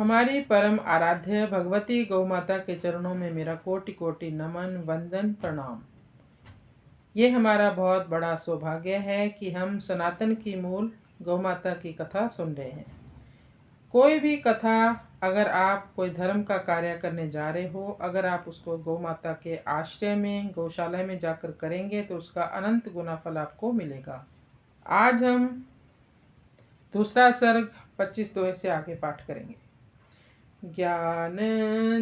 हमारी परम आराध्य भगवती गौ माता के चरणों में मेरा कोटि कोटि नमन वंदन प्रणाम। ये हमारा बहुत बड़ा सौभाग्य है कि हम सनातन की मूल गौ माता की कथा सुन रहे हैं। कोई भी कथा, अगर आप कोई धर्म का कार्य करने जा रहे हो, अगर आप उसको गौ माता के आश्रय में गौशाला में जाकर करेंगे तो उसका अनंत गुना फल आपको मिलेगा। आज हम दूसरा सर्ग 25 दोहे से आगे पाठ करेंगे। ज्ञान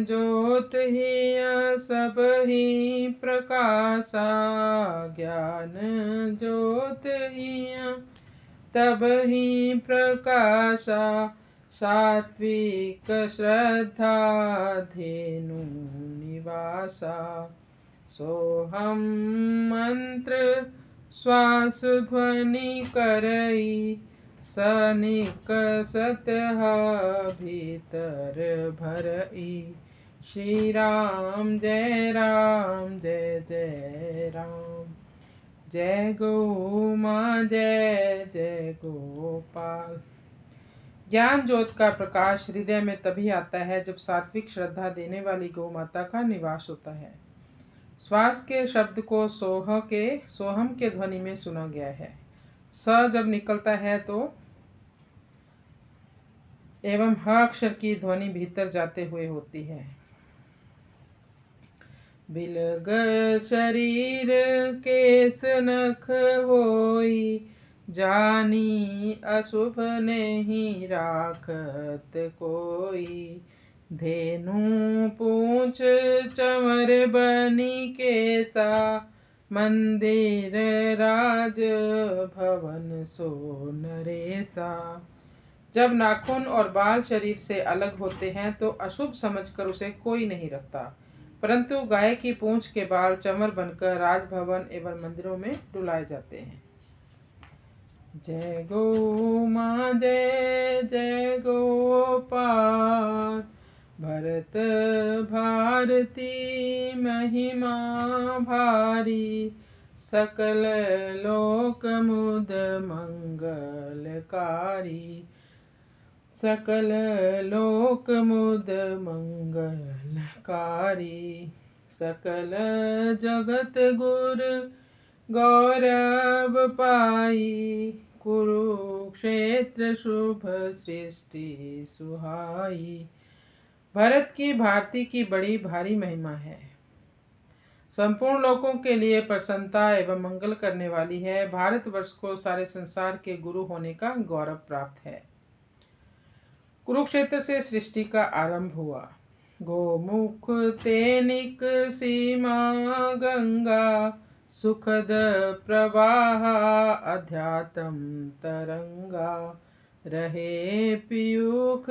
ज्योत ही सब ही प्रकाशा, ज्ञान ज्योत ही तब ही प्रकाशा, सात्विक श्रद्धा धेनु निवासा। सोहम मंत्र श्वास ध्वनि करई, सनिकसत भीतर भरई। श्री राम जय राम जय जय राम, जय गौ माँ जय जय गोपाल। ज्ञान ज्योत का प्रकाश हृदय में तभी आता है जब सात्विक श्रद्धा देने वाली गौ माता का निवास होता है। श्वास के शब्द को सोहम के ध्वनि में सुना गया है। स जब निकलता है तो एवं ह अक्षर की ध्वनि भीतर जाते हुए होती है। बिलग शरीर केस नख होई, जानी अशुभ नहीं राखत कोई। धेनु पूछ चमर बनी केसा, मंदिर राज भवन सो नरेसा। जब नाखून और बाल शरीर से अलग होते हैं तो अशुभ समझकर उसे कोई नहीं रखता, परंतु गाय की पूंछ के बाल चमर बनकर राजभवन एवं मंदिरों में डुलाए जाते हैं। जय गौ माँ जय जय गोपाल, भरत भारती महिमा भारी। सकल लोक मुद मंगलकारी, सकल लोक मुद मंगलकारी। सकल जगत गुर गौरव पाई, कुरुक्षेत्र शुभ सृष्टि सुहाई। भरत की भारती की बड़ी भारी महिमा है, संपूर्ण लोकों के लिए प्रसन्नता एवं मंगल करने वाली है। भारतवर्ष को सारे संसार के गुरु होने का गौरव प्राप्त है। कुरुक्षेत्र से सृष्टि का आरंभ हुआ। गोमुख तेनिक सीमा गंगा, सुखद प्रवाह अध्यात्म तरंगा। रहे पीयूख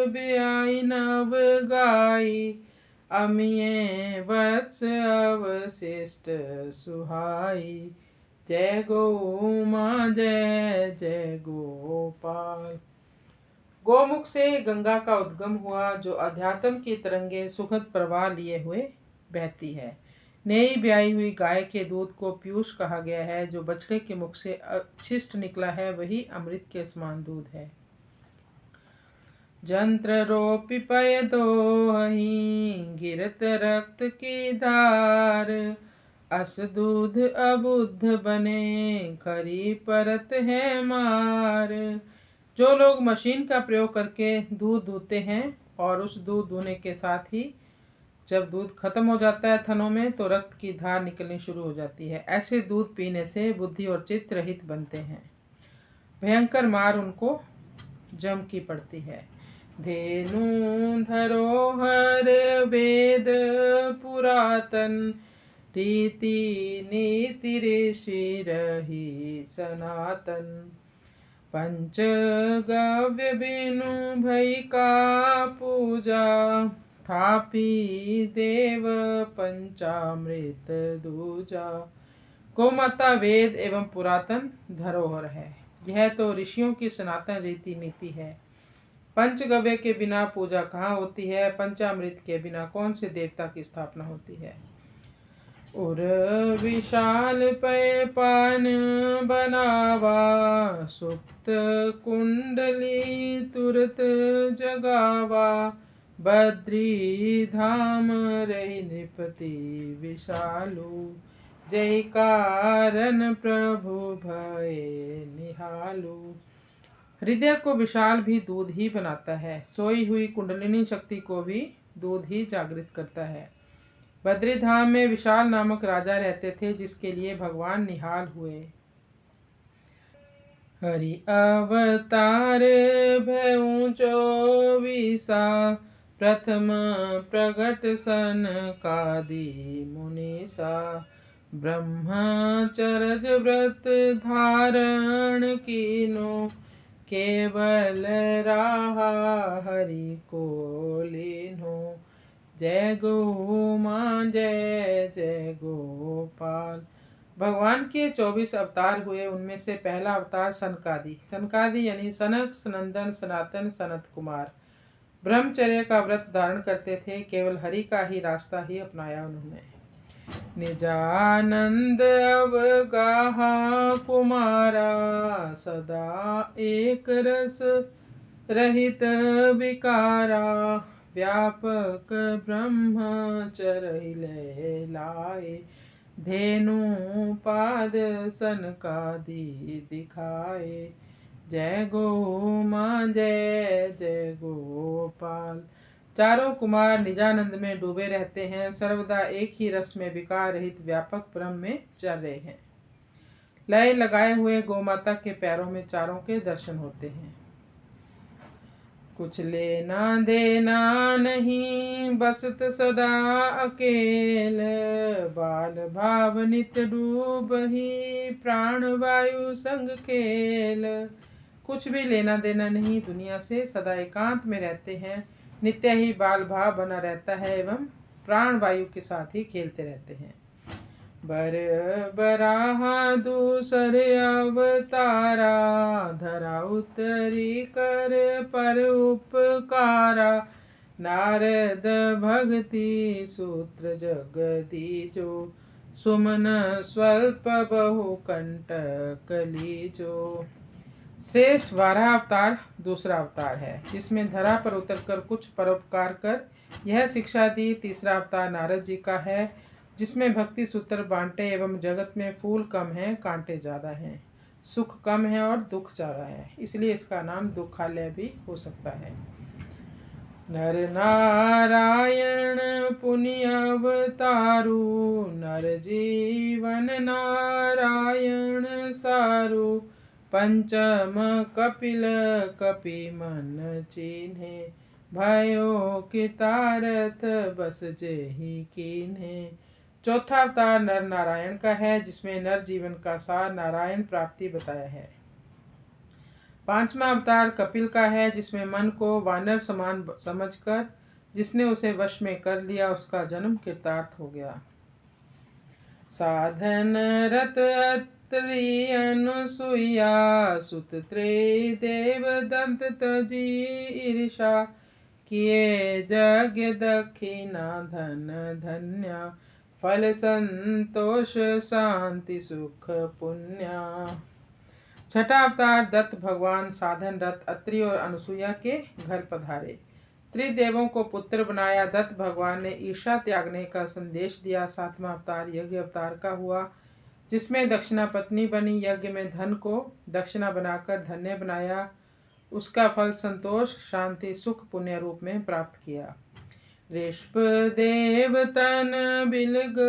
ब्याई नव गाई, अमिये वत्स अवशिष्ट सुहाई। जय गौ माँ जय जय गोपाल। गोमुख से गंगा का उद्गम हुआ, जो अध्यात्म की तरंगे सुखद प्रवाह लिए हुए बहती है। नई ब्याई हुई गाय के दूध को पीयूष कहा गया है। जो बछड़े के मुख से अपशिष्ट निकला है वही अमृत के समान दूध है। जंत्र रोपी पय दोही, गिरत रक्त की धार। अस दूध अबुद्ध बने, खरी परत है मार। जो लोग मशीन का प्रयोग करके दूध दूहते हैं और उस दूध दूहने के साथ ही जब दूध खत्म हो जाता है थनों में तो रक्त की धार निकलनी शुरू हो जाती है, ऐसे दूध पीने से बुद्धि और चित्त रहित बनते हैं। भयंकर मार उनको जम की पड़ती है। धेनु धरोहर वेद पुरातन, रीति नीति ऋषि रही सनातन। पंचगव्य बिनु भई का पूजा, थापी देव पंचामृत दूजा। गौमाता वेद एवं पुरातन धरोहर है। यह तो ऋषियों की सनातन रीति नीति है। पंचगव्य के बिना पूजा कहाँ होती है? पंचामृत के बिना कौन से देवता की स्थापना होती है? उर विशाल पय पान बनावा, सुप्त कुंडली तुरत जगावा। बद्री धाम रही नृपति विशालु, जय कारण प्रभु भय निहालु। हृदय को विशाल भी दूध ही बनाता है, सोई हुई कुंडलिनी शक्ति को भी दूध ही जागृत करता है। बद्रीधाम में विशाल नामक राजा रहते थे, जिसके लिए भगवान निहाल हुए। हरि अवतार भयउ 24, प्रथम प्रगट सनकादि मुनीसा। ब्रह्मचर्य व्रत धारण कीनो, केवल राहा हरि को लीनो। जय गो माँ जय जय गोपाल। भगवान के 24 अवतार हुए, उनमें से पहला अवतार सनकादि। सनकादि यानी सनक, सनंदन, सनातन, सनत कुमार ब्रह्मचर्य का व्रत धारण करते थे, केवल हरि का ही रास्ता ही अपनाया उन्होंने। निजानंद अवगाहा कुमारा, सदा एक रस रहित विकारा। व्यापक ब्रह्मचर्य लाए, धेनु पाद सनकादि दिखाए। जय गो माँ जय जय गोपाल। चारों कुमार निजानंद में डूबे रहते हैं, सर्वदा एक ही रस में विकार रहित व्यापक ब्रह्म में चल रहे हैं। लय लगाए हुए गोमाता के पैरों में चारों के दर्शन होते हैं। कुछ लेना देना नहीं, बसत सदा अकेल। बाल भाव नित डूब ही, प्राण वायु संग खेल। कुछ भी लेना देना नहीं, दुनिया से सदा एकांत में रहते हैं। नित्य ही बाल भाव बना रहता है एवं प्राण वायु के साथ ही खेलते रहते हैं। बर बराहा दूसरे अवतारा, धरा उतरी कर पर उपकारा। नारद भक्ति सूत्र जगदीजो, सुमन स्वल्प बहु कंटक लीजो। श्रेष्ठ वाराह अवतार दूसरा अवतार है, जिसमें धरा पर उतरकर कुछ परोपकार कर यह शिक्षा दी। तीसरा अवतार नारद जी का है, जिसमें भक्ति सूत्र बांटे एवं जगत में फूल कम हैं, कांटे ज्यादा हैं, सुख कम है और दुख ज्यादा है, इसलिए इसका नाम दुखालय भी हो सकता है। नर नारायण पुण्य अवतारू, नर जीवन नारायण सारू। पंचम कपिल कपि मन चीन्हे, भयो कितारथ बस जेहि कीन्हे। चौथा अवतार नर नारायण का है, जिसमें नर जीवन का सार नारायण प्राप्ति बताया है। पांचवा अवतार कपिल का है, जिसमें मन को वानर समान समझकर जिसने उसे वश में कर लिया, उसका जन्म कृतार्थ हो गया। साधन रत अत्रि अनुसुईया, सुत त्रिदेव दंत तजी ईर्षा। किए यज्ञ दक्षिणा धन धन्या, फल संतोष शांति सुख पुण्या। छठा अवतार दत्त भगवान साधन रथ अत्रि और अनुसुईया के घर पधारे, त्रिदेवों को पुत्र बनाया। दत्त भगवान ने ईर्षा त्यागने का संदेश दिया। सातवां अवतार यज्ञ अवतार का हुआ, जिसमें दक्षिणा पत्नी बनी। यज्ञ में धन को दक्षिणा बनाकर धन्य बनाया, उसका फल संतोष शांति सुख पुण्य रूप में प्राप्त किया। ऋषभ देव तन बिलग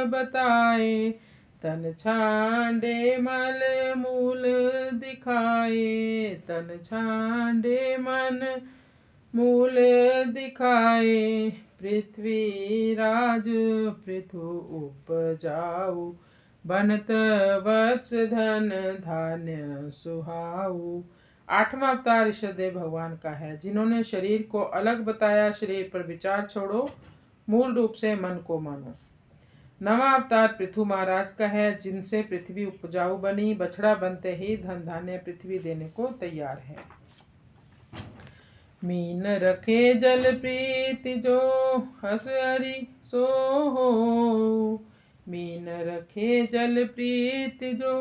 बताए, तन छांडे मल मूल दिखाए। तन छांडे मन मूल दिखाए, पृथ्वी राज पृथु उपजाऊ। बनत वत्स धन धान्य सुहाऊ। आठवां अवतार ऋषभदेव भगवान का है, जिन्होंने शरीर को अलग बताया। शरीर पर विचार छोड़ो, मूल रूप से मन को मानो। नवा अवतार पृथु महाराज का है, जिनसे पृथ्वी उपजाऊ बनी। बछड़ा बनते ही धन धान्य पृथ्वी देने को तैयार है। मीन रखे जल प्रीति जो, हस हरि सो हो। मीन रखे जल प्रीत जो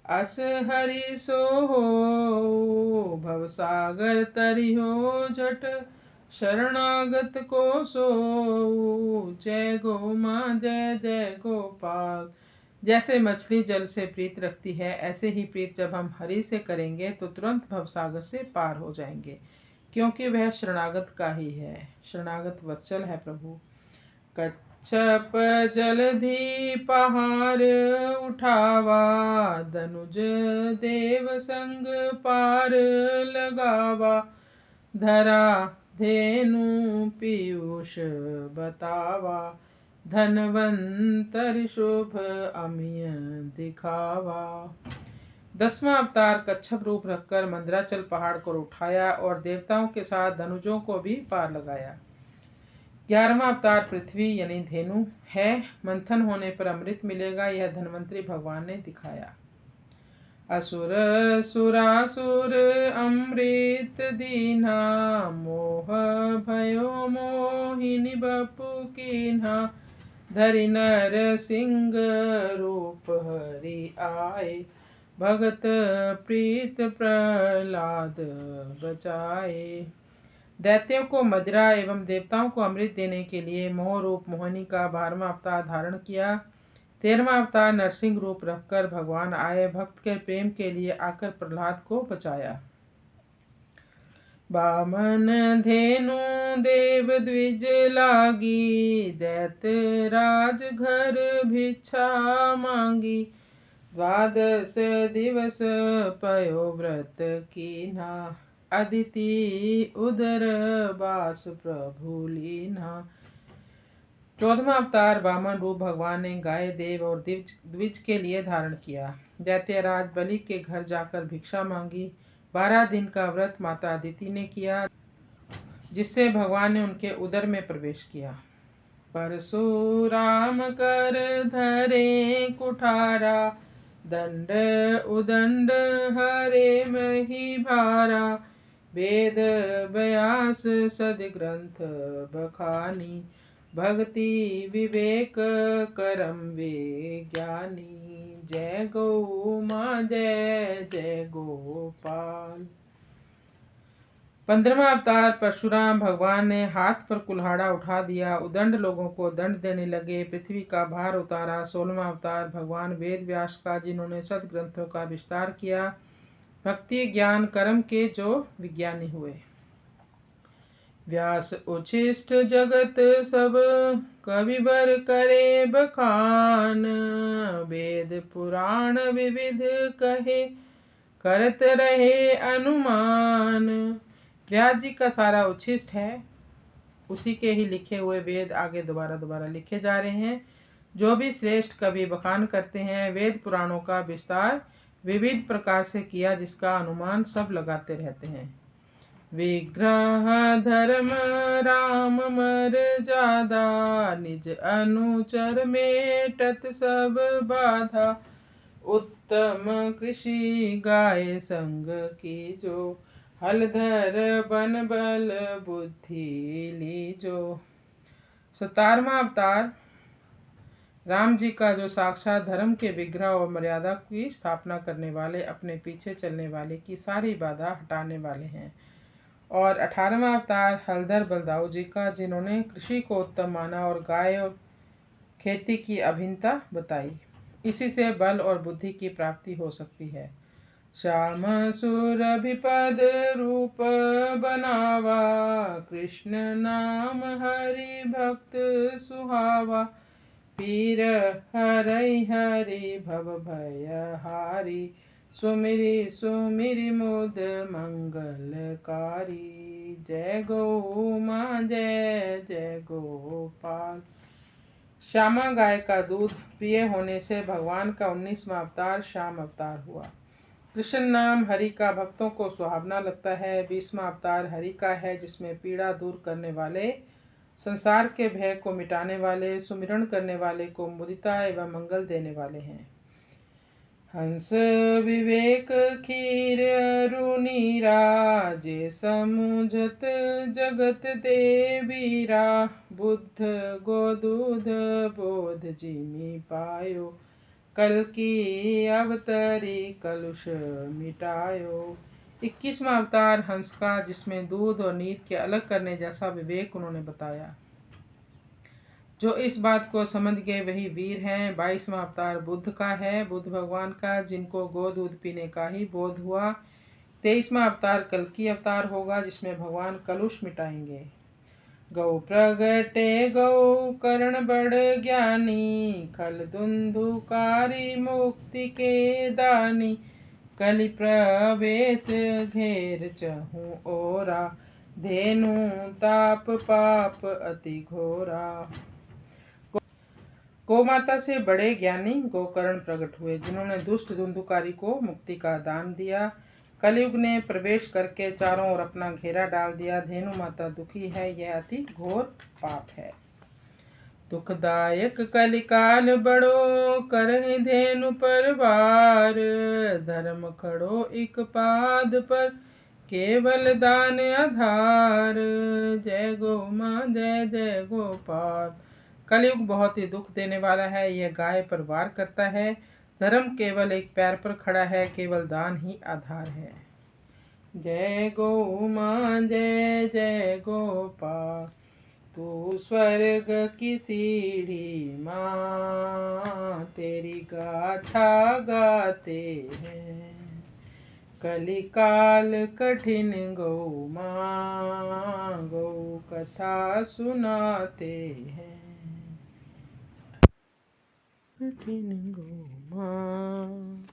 अस हरि सो हो। भवसागर तरिहो झट शरणागत को सो। जय गो माँ जय जय गोपाल। जैसे मछली जल से प्रीत रखती है, ऐसे ही प्रीत जब हम हरि से करेंगे तो तुरंत भवसागर से पार हो जाएंगे, क्योंकि वह शरणागत का ही है, शरणागत वत्सल है प्रभु। कच्छप जलधि पहाड़ उठावा, धनुज देव संग पार लगावा। धरा धेनु पीयूष बतावा, धनवंतर शुभ अमिय दिखावा। 10वां अवतार कच्छप रूप रखकर मंदराचल पहाड़ को उठाया और देवताओं के साथ धनुजों को भी पार लगाया। 11वां अवतार पृथ्वी यानी धेनु है। मंथन होने पर अमृत मिलेगा, यह धन्वंतरी भगवान ने दिखाया। असुर सुरासुर अमृत दीन्हा, मोह भयो मोहिनी बपु कीन्हा। धरि नर सिंह रूप हरि आए, भगत प्रीत प्रहलाद बचाए। दैत्यों को मदिरा एवं देवताओं को अमृत देने के लिए मोह रूप मोहिनी का 12वां अवतार धारण किया। 13वां अवतार नरसिंह रूप रखकर भगवान आए, भक्त के प्रेम के लिए आकर प्रहलाद को बचाया। बामन धेनु देव द्विज लागी, दैत्य राज घर भिक्षा मांगी। 12 दिवस पयो व्रत कीन्हा, अदिति उदर बास प्रभु लीन्हा। 14वां अवतार वामन रूप भगवान ने गाय देव और द्विज के लिए धारण किया। दैत्यराज बलि के घर जाकर भिक्षा मांगी। 12 दिन का व्रत माता अदिति ने किया, जिससे भगवान ने उनके उदर में प्रवेश किया। परशुराम कर धरे कुठारा, दंड उदंड हरे मही भारा। वेद व्यास सदग्रंथ बखानी, भक्ति विवेक करम विज्ञानी। जय गौ माँ जय जय गोपाल। 15वां अवतार परशुराम भगवान ने हाथ पर कुल्हाड़ा उठा दिया, उदंड लोगों को दंड देने लगे, पृथ्वी का भार उतारा। 16वां अवतार भगवान वेद व्यास का, जिन्होंने सदग्रंथों का विस्तार किया, भक्ति ज्ञान कर्म के जो विज्ञानी हुए। व्यास उच्छिष्ट जगत सब कविवर करे बखान, वेद पुराण विविध कहे करत रहे अनुमान। व्यास जी का सारा उच्छिष्ट है, उसी के ही लिखे हुए वेद आगे दोबारा लिखे जा रहे हैं। जो भी श्रेष्ठ कवि बखान करते हैं, वेद पुराणों का विस्तार विविध प्रकार से किया, जिसका अनुमान सब लगाते रहते हैं। विग्रह धर्म राम मर जादा, निज अनुचर मेटत सब बाधा। उत्तम कृषि गाय संग की जो, हलधर बन बल बुद्धि लीजो। 17वां अवतार राम जी का, जो साक्षात धर्म के विग्रह और मर्यादा की स्थापना करने वाले, अपने पीछे चलने वाले की सारी बाधा हटाने वाले हैं। और 18वां अवतार हलधर बलदाऊ जी का, जिन्होंने कृषि को उत्तम माना और गाय और खेती की अभिन्नता बताई। इसी से बल और बुद्धि की प्राप्ति हो सकती है। श्याम सुरभिपद रूप बनावा, कृष्ण नाम हरि भक्त सुहावा। पीर हरै हरि भव भय हारी, सुमिरि सुमिरि मुद मंगलकारी। जय गौ माँ जय जय गोपाल। श्यामा गाय का दूध प्रिय होने से भगवान का 19वां अवतार श्याम अवतार हुआ। कृष्ण नाम हरि का भक्तों को सुहावना लगता है। 20वां अवतार हरि का है, जिसमें पीड़ा दूर करने वाले, संसार के भय को मिटाने वाले, सुमिरन करने वाले को मुदिता एवं मंगल देने वाले हैं। हंस विवेक खीर अरुणी राजे समुझत जगत देवीरा। बुद्ध गोदूध बोध जिमि पायो कल की अवतरी कलुष मिटायो। 21वां अवतार हंस का, जिसमें दूध और नीर के अलग करने जैसा विवेक उन्होंने बताया। जो इस बात को समझ गए वही वीर हैं। 22वां अवतार बुद्ध का है, बुद्ध भगवान का, जिनको गो दूध पीने का ही बोध हुआ। 23वां अवतार कल्कि अवतार होगा, जिसमें भगवान कलुष मिटाएंगे। गौ प्रगटे गौ करण बड़ ज्ञानी, खल धुंधुकारी मुक्ति के दानी। कलि प्रवेश घेर चहु ओरा, धेनु ताप पाप अति घोरा। गौ माता से बड़े ज्ञानी गोकर्ण प्रकट हुए, जिन्होंने दुष्ट धुंधुकारी को मुक्ति का दान दिया। कलयुग ने प्रवेश करके चारों ओर अपना घेरा डाल दिया। धेनु माता दुखी है, यह अति घोर पाप है। दुखदायक कलिकाल बड़ो करहि धेनु पर वार, धर्म खड़ो इक पाद पर केवल दान आधार। जय गौ माँ जय जय गोपाल। कलयुग बहुत ही दुख देने वाला है, यह गाय पर वार करता है। धर्म केवल एक पैर पर खड़ा है, केवल दान ही आधार है। जय गौ माँ जय जय गोपाल, तू स्वर्ग की सीढ़ी माँ, तेरी गाथा गाते हैं। कलिकाल कठिन गौ माँ, गौ कथा सुनाते हैं। कठिन गौ माँ।